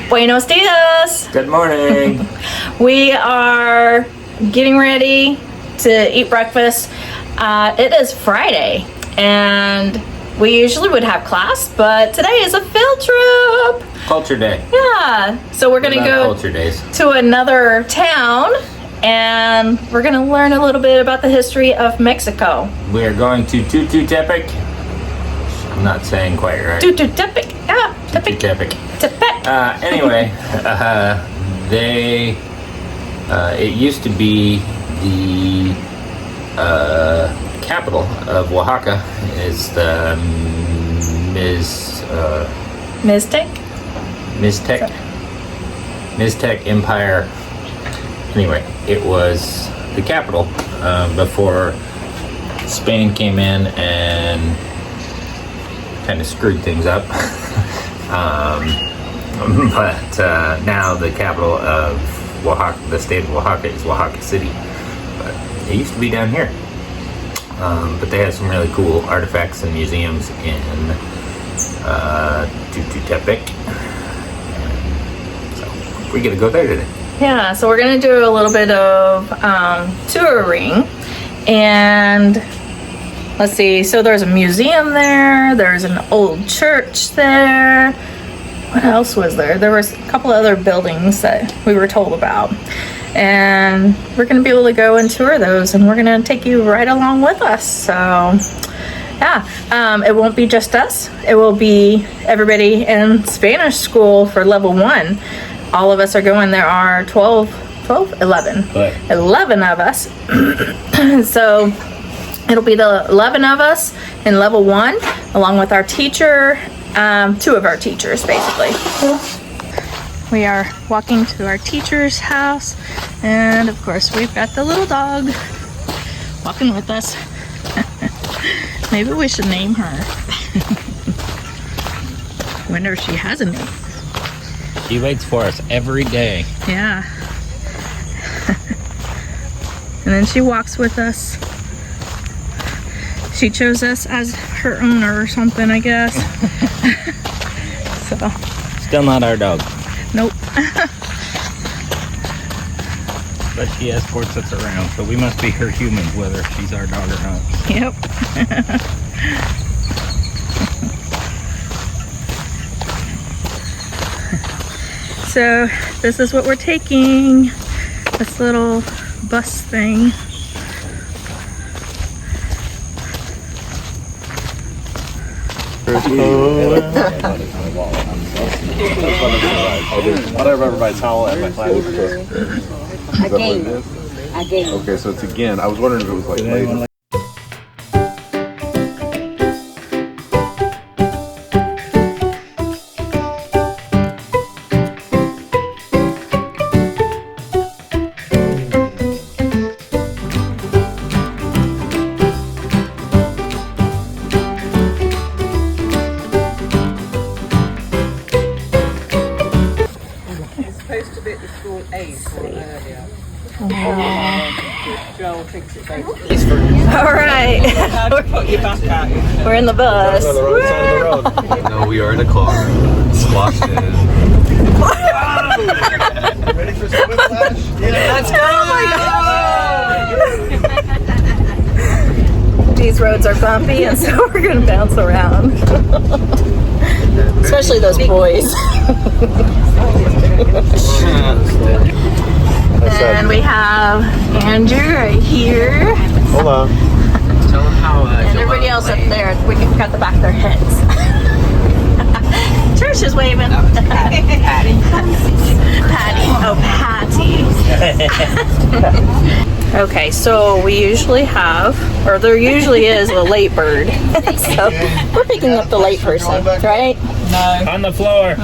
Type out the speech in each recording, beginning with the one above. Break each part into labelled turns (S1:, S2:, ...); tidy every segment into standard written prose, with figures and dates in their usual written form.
S1: Buenos dias.
S2: Good morning.
S1: We are getting ready to eat breakfast. It is Friday, and we usually would have class, but today is a field trip.
S2: Culture Day.
S1: Yeah, so we're gonna go
S2: Culture Days.
S1: to another town, and we're gonna learn a little bit about the history of Mexico.
S2: We are going to Tututepec. I'm not saying quite right.
S1: Tututepec. Yeah, Tepec.
S2: Tututepec.
S1: Tepec.
S2: Anyway, it used to be the capital of Oaxaca. Is the Mixtec Empire. Anyway, it was the capital before Spain came in and kind of screwed things up. But now the capital of Oaxaca, the state of Oaxaca, is Oaxaca City. But it used to be down here. But they have some really cool artifacts and museums in Tututepec. So we're gonna go there today.
S1: Yeah, so we're gonna do a little bit of touring, and let's see. So there's a museum there. There's an old church there. What else was there? There was a couple other buildings that we were told about, and we're gonna be able to go and tour those, and we're gonna take you right along with us. So yeah, it won't be just us. It will be everybody in Spanish school for level 1. All of us are going. There are 11 of us. So it'll be the 11 of us in level 1, along with our teacher, 2 of our teachers, basically. We are walking to our teacher's house, and of course we've got the little dog walking with us. Maybe we should name her. Wonder if she has a name.
S2: She waits for us every day.
S1: Yeah. And then she walks with us. She chose us as her owner or something, I guess. So.
S2: Still not our dog.
S1: Nope.
S2: But she escorts us around, so we must be her humans, whether she's our dog or not.
S1: Yep. So this is what we're taking, this little bus thing.
S3: I don't remember my towel and my class.
S4: Again.
S3: Okay, so it's again. I was wondering if it was like later.
S1: All right. We're in the bus.
S3: No, we are in a car. Squashed in. Ready for some whiplash? Yeah.
S1: Let's go. Oh my God. These roads are bumpy, and so we're going to bounce around. Especially those boys. And we have Andrew right here.
S3: Hello.
S2: Tell them how.
S1: And everybody else up there. We can cut the back of their heads. Trish is waving.
S4: Patty.
S1: Patty. Oh, Patty. Okay, so we usually have, or there usually is a late bird. So we're picking up the late person, right?
S4: No.
S2: On the floor.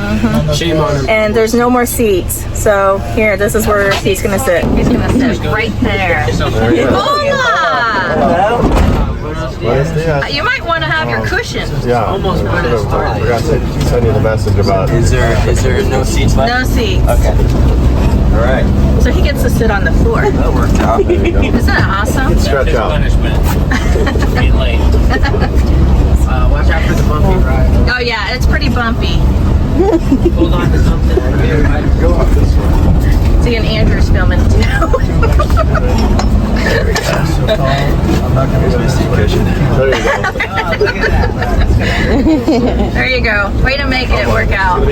S2: Shame on him.
S1: And there's no more seats. So here, this is where he's gonna sit. He's gonna sit right there. Hola! You might want to have your cushion.
S3: Yeah. Almost ready to start. I forgot to send you the message about.
S2: Is there no seats left?
S1: No seats.
S2: Okay. All right.
S1: So he gets to sit on the floor.
S2: That worked out.
S3: There you go.
S1: Isn't that awesome?
S3: Stretch
S2: That's his
S3: out.
S2: punishment. Being late.
S5: Watch out for the bumpy ride.
S1: Oh yeah, it's pretty bumpy.
S5: Hold on to something.
S1: There you go. Way to make it work out.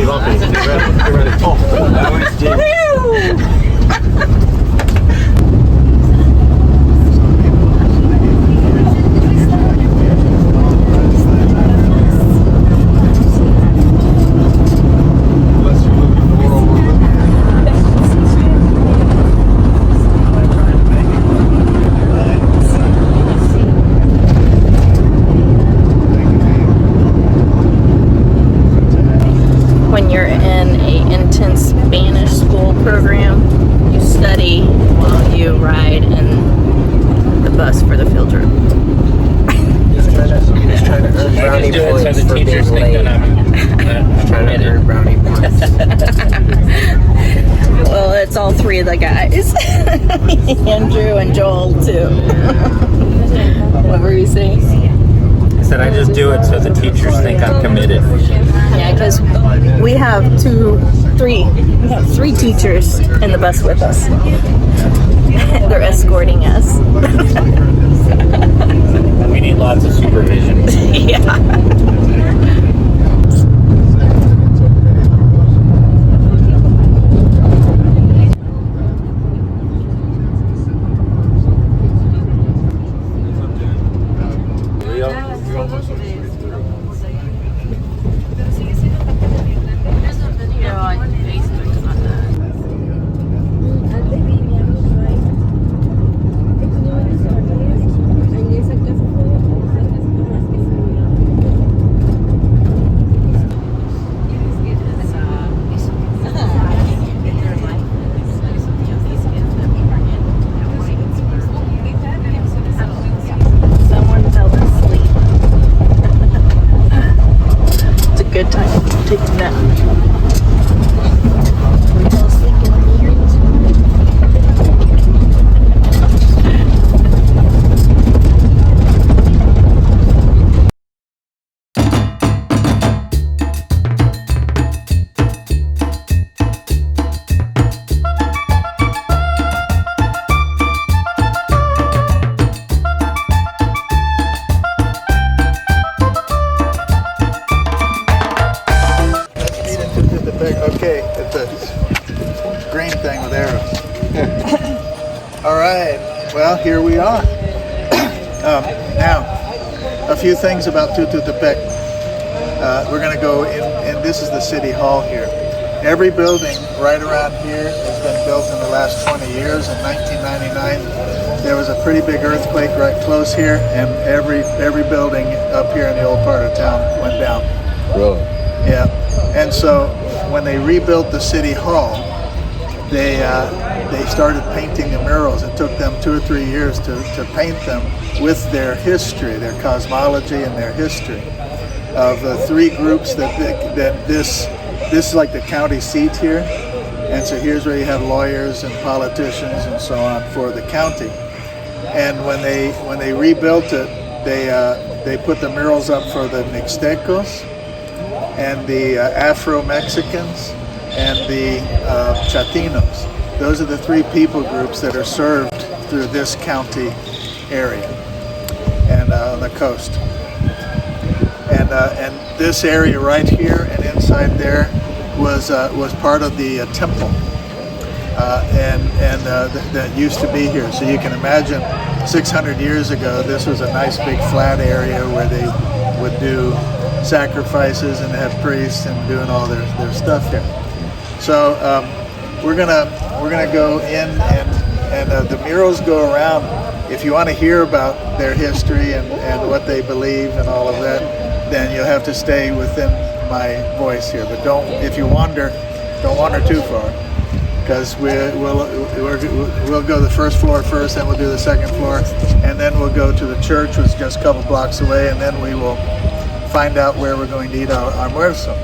S3: Get ready.
S1: When you're in a intense Spanish school program, you study while you ride in the bus for the field trip.
S5: Just trying to earn brownie points for being late. Trying to earn brownie points.
S1: Well, it's all three of the guys. Andrew and Joel too. What were you saying?
S2: I said I just do it so the teachers think I'm committed.
S1: Yeah, because we have three teachers in the bus with us. They're escorting us.
S2: We need lots of supervision.
S1: Yeah. Someone fell asleep. It's a good time to take a nap.
S6: Tututepec. Okay, it's a green thing with arrows. All right, well, here we are. Now, a few things about Tututepec. We're going to go in, and this is the city hall here. Every building right around here has been built in the last 20 years. In 1999, there was a pretty big earthquake right close here, and every building up here in the old part of town went down.
S3: Really?
S6: Yeah, and so when they rebuilt the city hall, they started painting the murals. It took them 2 or 3 years to paint them with their history, their cosmology, and their history of the three groups that this is like the county seat here, and so here's where you have lawyers and politicians and so on for the county. And when they rebuilt it, they put the murals up for the Mixtecos and the Afro-Mexicans and the Chatinos. Those are the three people groups that are served through this county area and on the coast. And this area right here and inside there was part of the temple, that used to be here. So you can imagine 600 years ago, this was a nice big flat area where they would do sacrifices and have priests and doing all their stuff here. So we're gonna go in and the murals go around. If you want to hear about their history and what they believe and all of that, then you'll have to stay within my voice here. But if you wander, don't wander too far, because we'll go the first floor first, then we'll do the second floor, and then we'll go to the church, which is just a couple blocks away, and then we will find out where we're going to eat our almuerzo.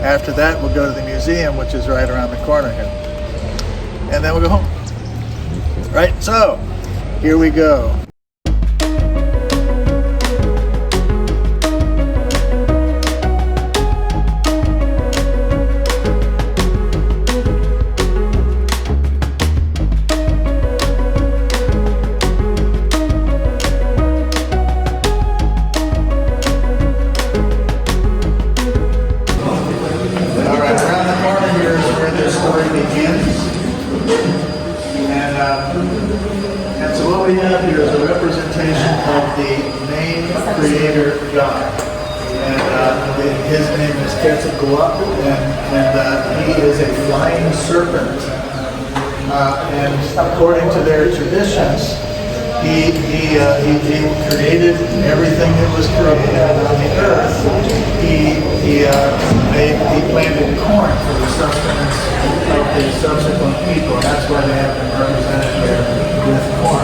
S6: After that, we'll go to the museum, which is right around the corner here, and then we'll go home. Right, so here we go. Quetzalcoatl, and he is a flying serpent. And according to their traditions, he created everything that was created on the earth. He planted corn for the sustenance of the subsequent people, and that's why they have been represented here with corn.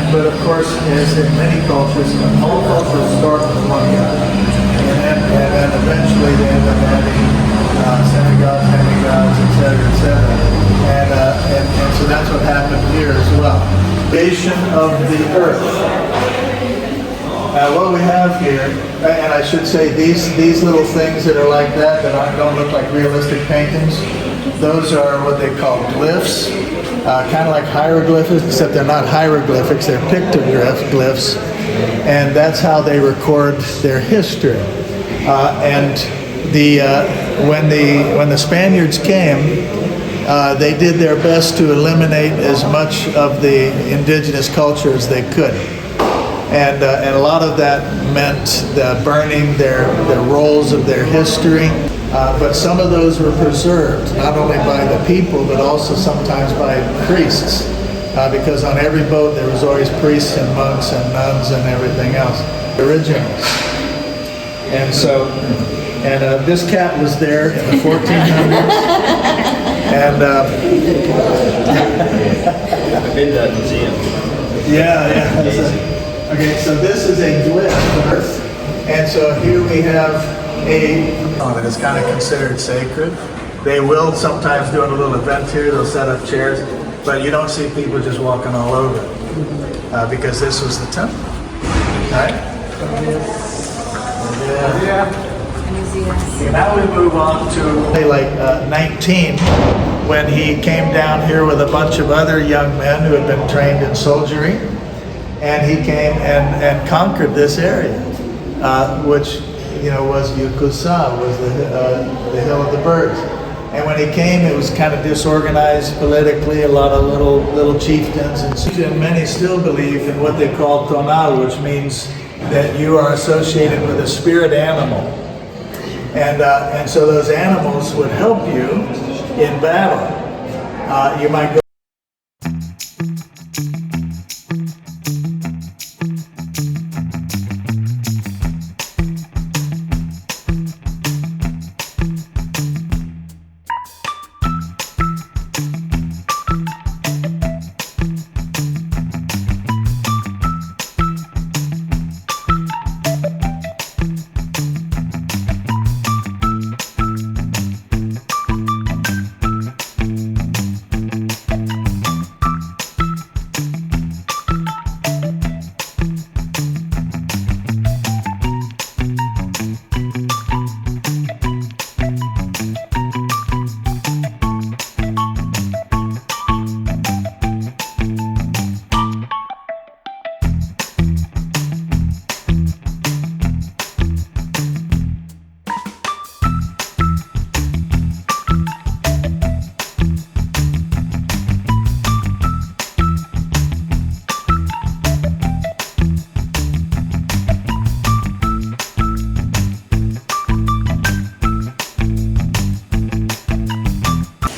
S6: But of course, as in many cultures, all cultures start with one god, and then eventually they end up having semi-gods, demigods, etc., and so that's what happened here as well. Creation of the earth. Now what we have here, and I should say these little things that are like that don't look like realistic paintings, those are what they call glyphs, kind of like hieroglyphics, except they're not hieroglyphics, they're pictoglyphs, and that's how they record their history. When the Spaniards came, they did their best to eliminate as much of the indigenous culture as they could. And a lot of that meant burning their rolls of their history. But some of those were preserved, not only by the people, but also sometimes by priests. Because on every boat there was always priests and monks and nuns and everything else. Originals. And so, this cat was there in the 1400s. And
S3: I've been to that museum.
S6: yeah. Okay, so this is a glyph of earth. And so here we have that is kind of considered sacred. They will sometimes do a little event here, they'll set up chairs, but you don't see people just walking all over because this was the temple. Right? Yeah. Okay, now we move on to like 19, when he came down here with a bunch of other young men who had been trained in soldiery, and he came and conquered this area, which was Yukusa, was the hill of the birds. And when he came, it was kind of disorganized politically, a lot of little chieftains, and many still believe in what they call tonal, which means that you are associated with a spirit animal. And so those animals would help you in battle. You might go.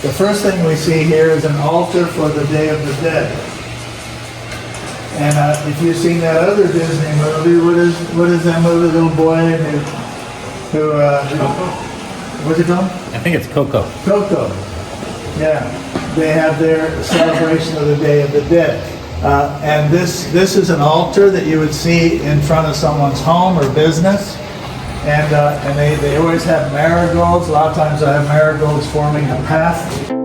S6: The first thing we see here is an altar for the Day of the Dead. And if you've seen that other Disney movie, what is that movie, little boy who what's it called?
S2: I think it's Coco.
S6: Coco. Yeah. They have their celebration of the Day of the Dead. And this is an altar that you would see in front of someone's home or business. And they always have marigolds. A lot of times I have marigolds forming a path.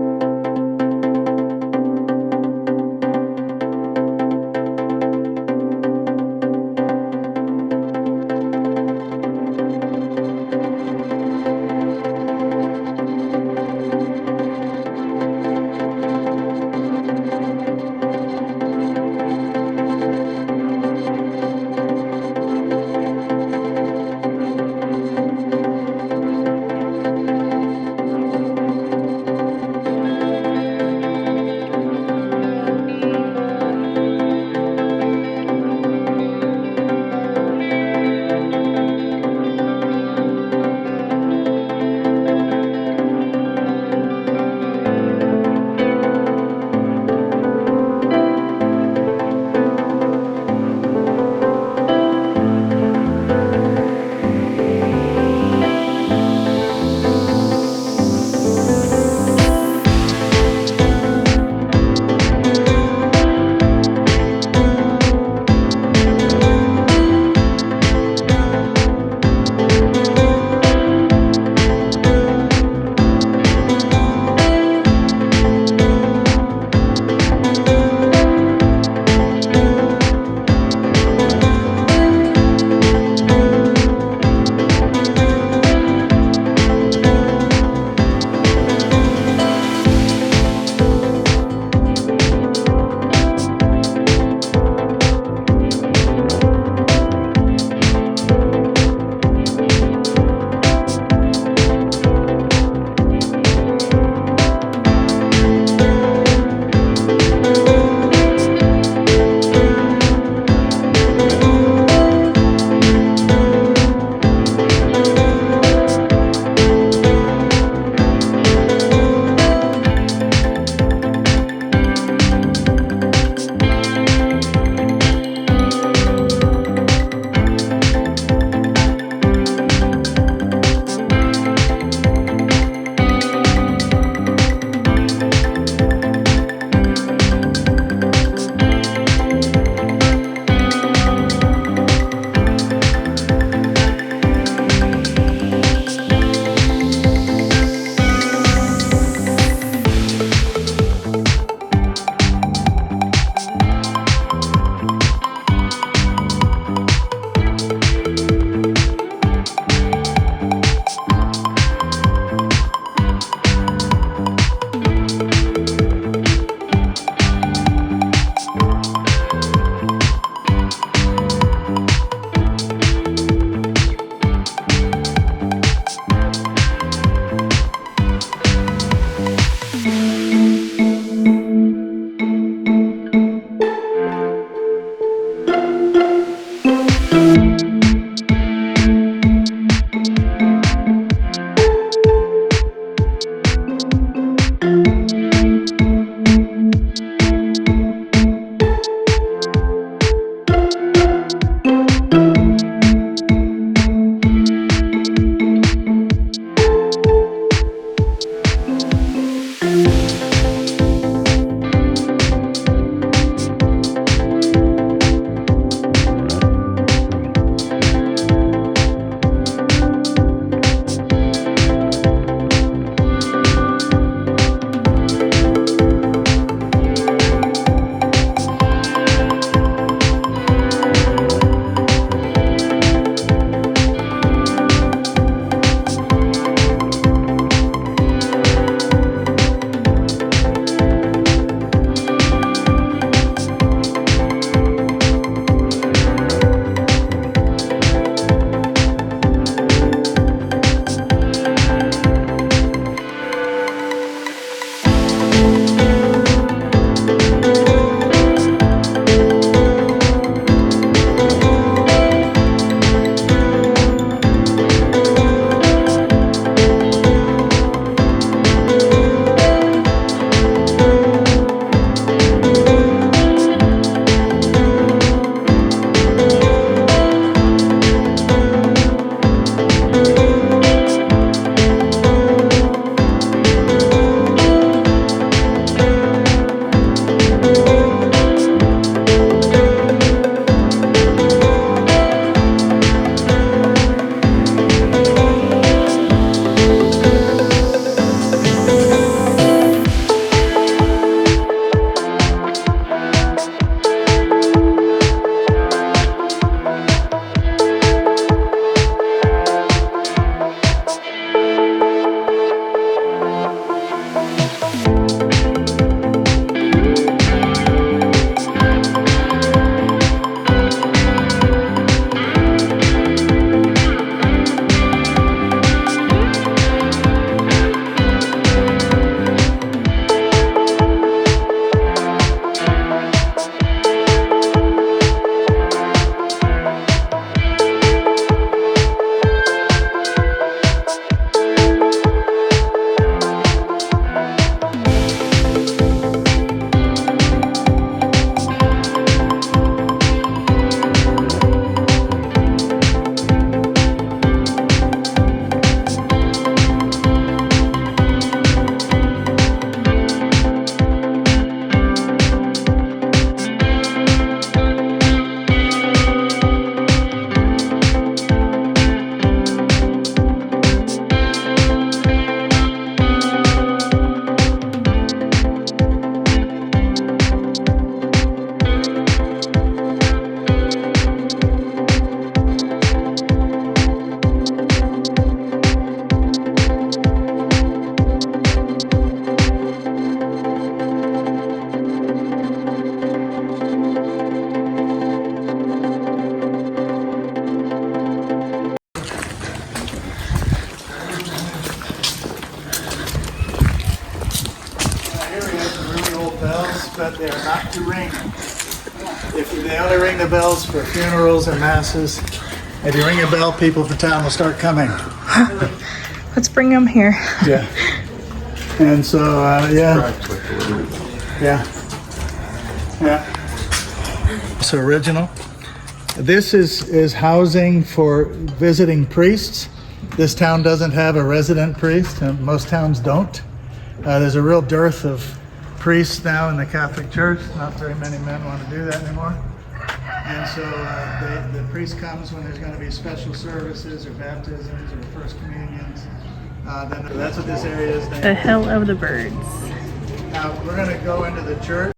S6: bells, but they are not to ring. If they only ring the bells for funerals and masses. If you ring a bell, people for town will start coming.
S1: Let's bring them here.
S6: Yeah. And so, yeah. It's original. This is housing for visiting priests. This town doesn't have a resident priest, and most towns don't. There's a real dearth of priests now in the Catholic Church. Not very many men want to do that anymore. And so the priest comes when there's going to be special services or baptisms or first communions. Then that's what this area is named.
S1: The Hill of the Birds.
S6: Now we're going to go into the church.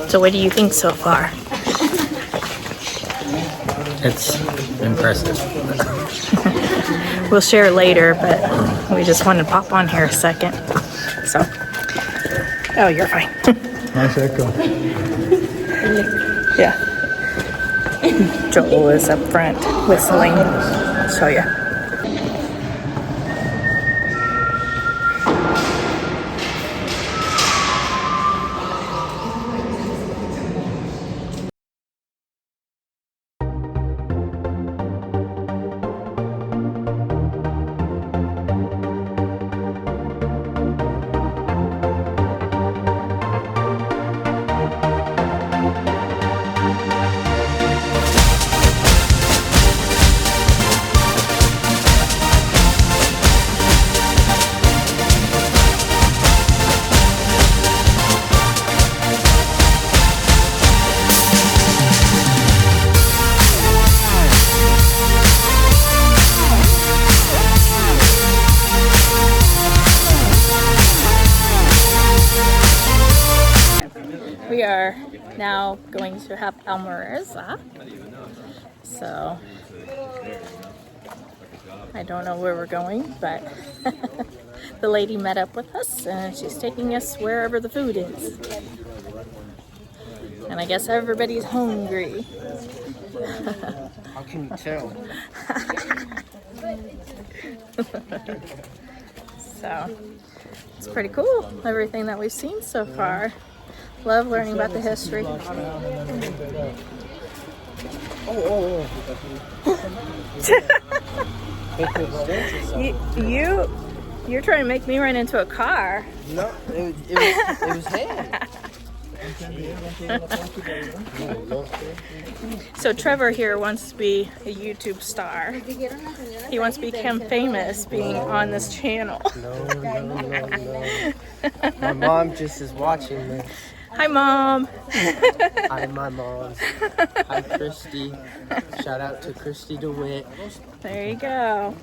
S1: So what do you think so far?
S2: It's impressive.
S1: We'll share later, but we just wanted to pop on here a second. So, oh, you're fine.
S6: Nice echo.
S1: Yeah. Joel is up front whistling. I'll show you. We are now going to have almuerza. So I don't know where we're going, but the lady met up with us and she's taking us wherever the food is. And I guess everybody's hungry.
S5: How can you tell?
S1: So it's pretty cool, everything that we've seen so far. Love learning about the history. You're trying to make me run into a car.
S5: No, it was him.
S1: So Trevor here wants to be a YouTube star. He wants to become famous being on this channel.
S5: No. My mom just is watching this.
S1: Hi, Mom.
S5: Hi, my mom. Hi, Christy. Shout out to Christy DeWitt.
S1: There you go.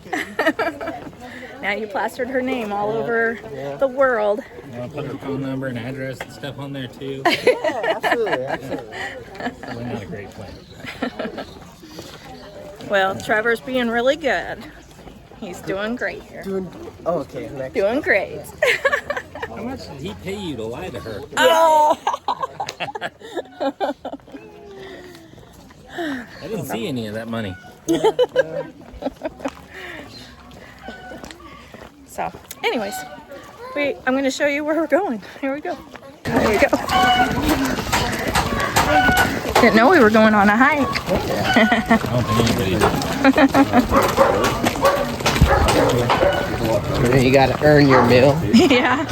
S1: Now you plastered her name all over the world.
S2: You want to put her phone number and address and stuff on there too?
S5: Yeah, absolutely.
S2: Probably not a great plan.
S1: Well, Trevor's being really good. He's doing great here.
S5: Okay, next.
S1: Doing great.
S2: How much did he pay you to lie to her?
S1: Oh!
S2: I didn't see any of that money.
S1: So, anyways, I'm going to show you where we're going. Here we go. There we go. Didn't know we were going on a hike.
S2: I don't think anybody did.
S5: You gotta earn your meal.
S1: Yeah.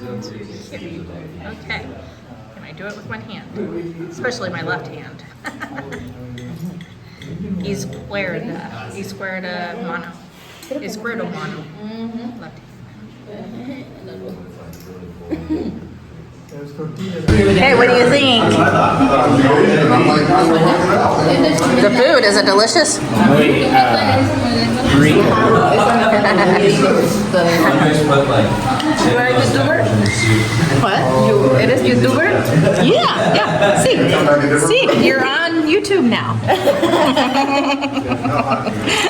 S1: Okay. Can I do it with one hand? Especially my left hand. Izquierda mano. Izquierda mano. Left hand. Hey, what do you think? The food, is it delicious?
S4: You are a YouTuber?
S1: What?
S4: It is YouTuber?
S1: Yeah. See, you're on YouTube now.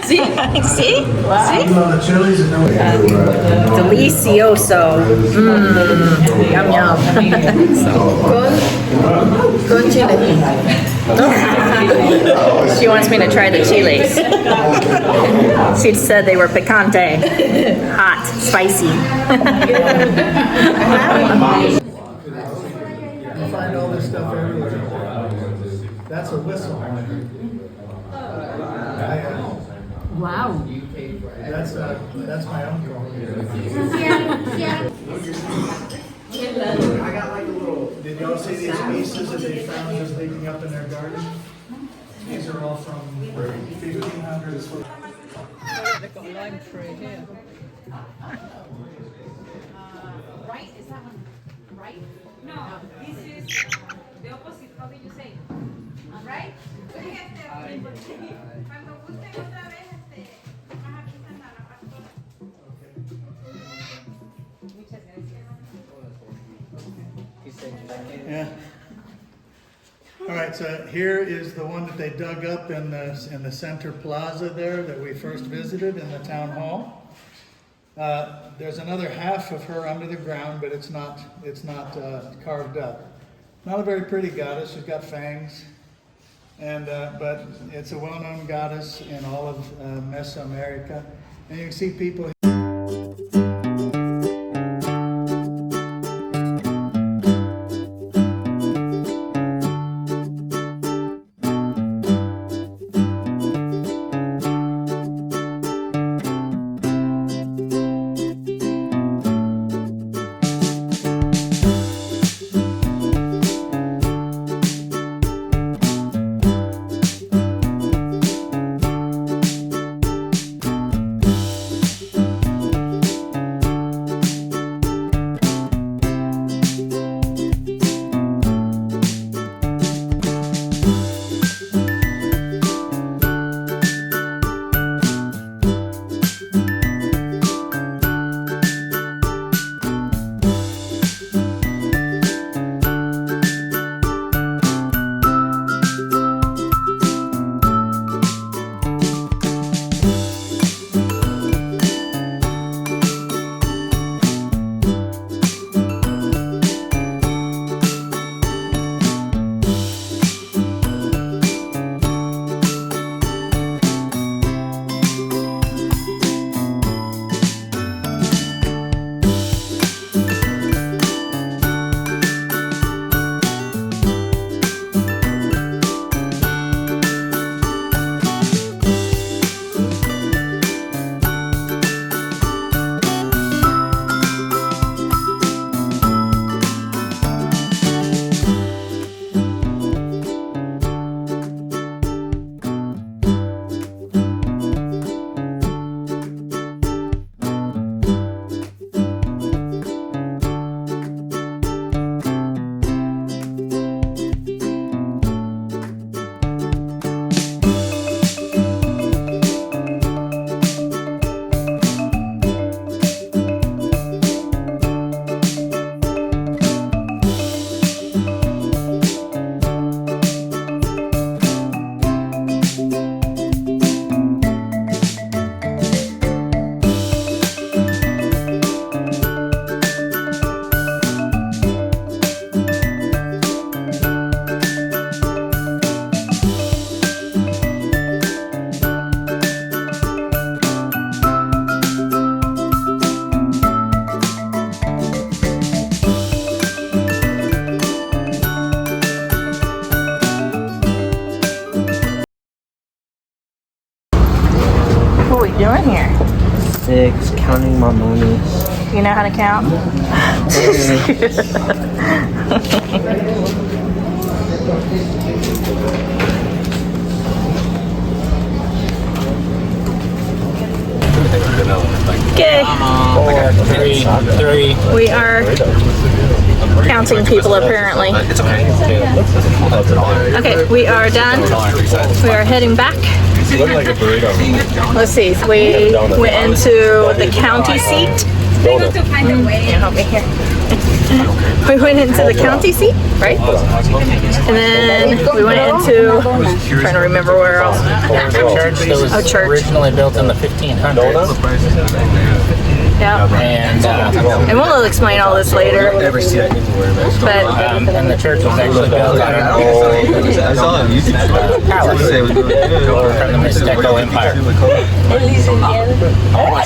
S1: See? Delicioso. Yum yum.
S4: Con chile.
S1: She wants me to try the chiles. She said they were picante, hot, spicy.
S6: You find all this stuff everywhere. That's a whistle.
S4: Wow.
S6: That's my uncle. Did y'all see these pieces that they found just digging up in their garden? These are all from 1500s.
S1: They've got lime tree here.
S7: Right? Is that one right? No, this is the opposite. How do you say? Right? Cuando gusten otra vez, más avisan a la pastora. Muchas gracias.
S6: Yeah. All right, so here is the one that they dug up in the center plaza there that we first visited in the town hall. There's another half of her under the ground, but it's not carved up. Not a very pretty goddess. She's got fangs, and but it's a well-known goddess in all of Mesoamerica, and you can see people.
S1: You know how to count? Okay.
S2: 3.
S1: We are counting people apparently.
S3: It's okay.
S1: Okay, we are done. We are heading back. Let's see. We went into the county seat.
S7: They got to find a way.
S1: You help me here. We went into the county seat, right? And then we went into, trying to remember where else.
S2: Church that was
S1: church.
S2: originally built in the 1500s.
S1: Yeah. And we'll explain all this later. But
S2: And the church was actually built on an old palace from the Mixteco Empire.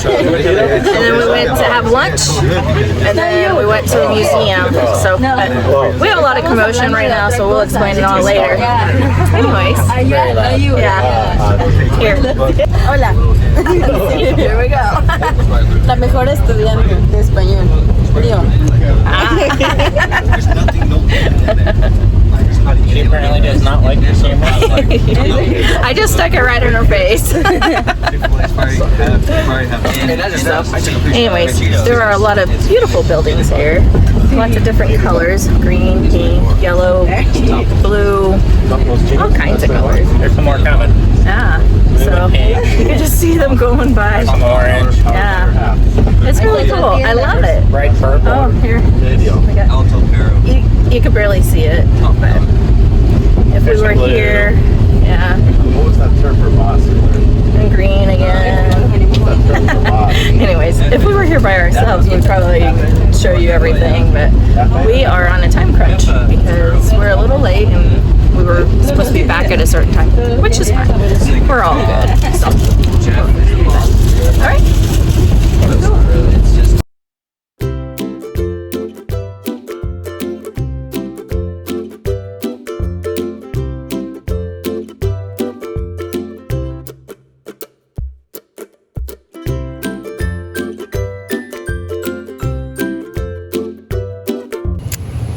S1: and then we went to have lunch, and then we went to the museum. So we have a lot of commotion right now, so we'll explain it all later. Anyways, yeah. Here.
S4: Hola.
S1: Here we go.
S4: La mejor estudiante de español. Leo.
S2: She apparently does not like the camera.
S1: I just stuck it right in her face. Anyways, there are a lot of beautiful buildings here. Lots of different colors. Green, pink, yellow, blue, all kinds of colors.
S2: There's some more coming.
S1: Yeah. So you can just see them going by.
S2: Some orange.
S1: Yeah. It's really cool. I love it.
S2: Bright purple.
S1: Oh, here. We got, you could barely see it. But if we were here, yeah. And green again. Anyways, if we were here by ourselves, we'd probably show you everything. But we are on a time crunch because we're a little late and we were supposed to be back at a certain time, which is fine. We're all good. So. All right.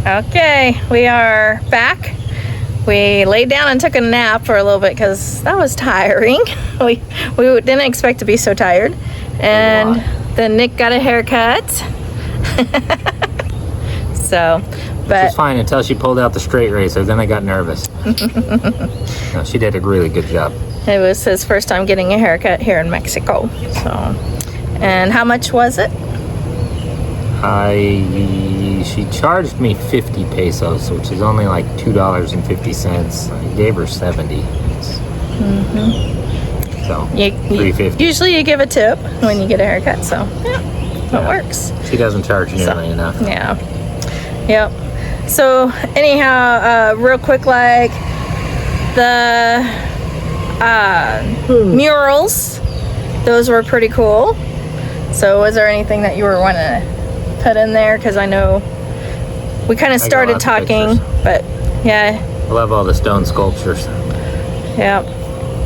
S1: Okay, we are back. We laid down and took a nap for a little bit because that was tiring. We didn't expect to be so tired. And then Nick got a haircut. So, but
S2: It's fine until she pulled out the straight razor. Then I got nervous. No, she did a really good job.
S1: it was his first time getting a haircut here in Mexico. So, and how much was it?
S2: She charged me 50 pesos, which is only like $2.50. I gave her 70. So $3.50.
S1: Usually you give a tip when you get a haircut, so yeah, it works.
S2: She doesn't charge nearly enough.
S1: Yeah. Yep. So anyhow, real quick, like the murals, those were pretty cool. So was there anything that you were wanting to put in there? Because I know we kind of started
S2: lots of
S1: talking,
S2: pictures.
S1: but yeah.
S2: I love all the stone sculptures.
S1: Yep.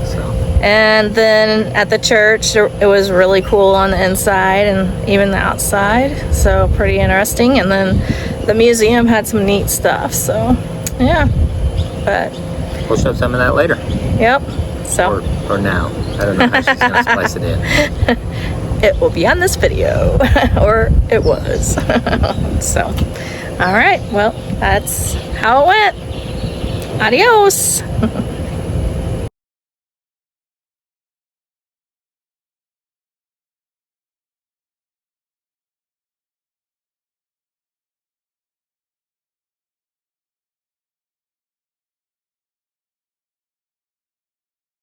S2: So
S1: And then at the church, it was really cool on the inside and even the outside. So pretty interesting. And then the museum had some neat stuff. So yeah, but
S2: we'll show some of that later.
S1: yep. So
S2: Or now. I don't know how she's gonna splice it in.
S1: it will be on this video, or it was. So, all right. Well, that's how it went. Adios.